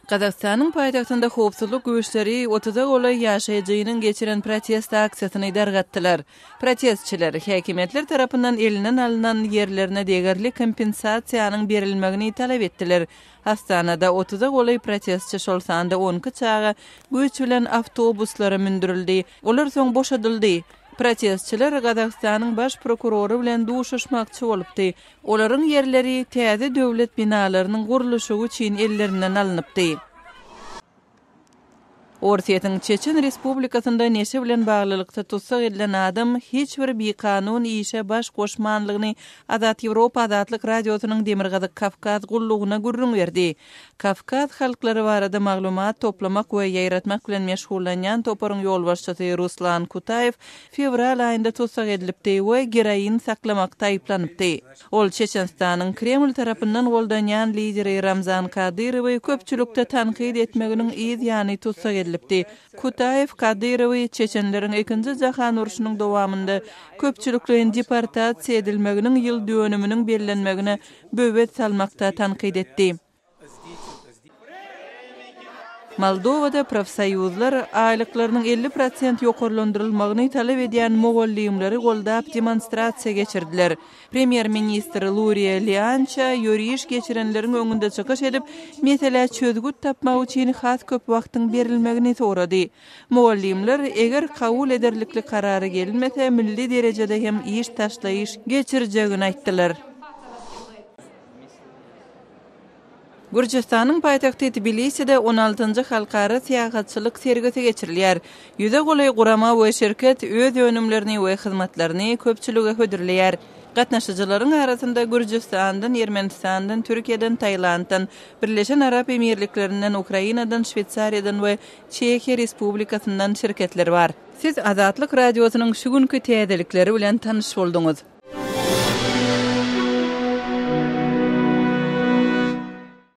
Kazakistan'ın paytaxtında howpsuzlyk güýçleri 30 golay ýaşaýjynyň geçiren protest aksiýasyny dargatdylar. Protestçiler häkimetler tarapyndan elinden alynan ýerlerine degerli kompensasiýanyň berilmegini talap etdiler. Astanada 30 golay protestçi şol sanda 10 çağa güýç bilen awtobuslara mündürildi. Olar soň boşadyldy. Protestçiler Kazakistan'ın baş prokuroru bilen duşuşmakçy bolupdy. Olaryň ýerleri täze döwlet binalarynyň gurulşy üçin ellerinden alınıpdy. Orsiýetiň Çeçen Respublikasynda neşe bilen baglylykda tutsak edilen adam hiç bir bikanun işe baş goşmanlygyny Azat Ýewropa Azatlyk radiosynyň Demirgazyk Kafkaz gullugyna gurrun berdi. Kafkaz halklary barada maglumat toplamak we ýaýratmak bilen meşgullanýan toparyň ýolbaşçysy Ruslan Kutaev fevral aýynda tutsak edilipdi we geroin saklamakda aýplanypdy. Ol Çeçenistanyň Kreml tarapyndan goldanýan lideri Ramzan Kadyrowy köpçülükde tanqid etmeginiň ýany tutsak edilipdi. Kutaev Kadyrowy Çeçenleriň 2-nji jahan uruşynyň dowamında köpçülüklerin deportasiýa edilmeginiň ýyl dönüminiň bellenmegine böwet salmakda tanqid etdi. Moldowada profsoýuzlar aýlyklarynyň 50% ýokarlandyrylmagyny talap edýän mogolliýimleri goldap demonstrasiýa geçirdiler. Premier ministr Luria Liancha ýöriş geçirenleriň öňünde çykyş edip, mesele çözgüt tapmak üçin has köp wagtyň berilmegini sorady. Mogolliýimler eger kabul ederlikli karary gelinmese milli derejede hem iş taşlaýyş geçirjegini aýtdylar. Gürjistanyň paýtagty Tbiliside 16-njy halkara syýahatçylyk sergisi geçirilýär. Ýüze golay gurama we şirket öz önümlerini we hyzmatlaryny köpçülüge hödürleýär. Gatnaşyjylaryň arasynda Gürjistandan, Ermenistandan, Türkiýeden, Taýlandyň, Birleşen Arap Emirliklerinden, Ukrainadan, Şwetsariýadan we Çekiýa Respublikasyndan şirketler bar. Siz Azatlyk radiosynyň şu günkü täzelikleri bilen tanyş bolduňuz.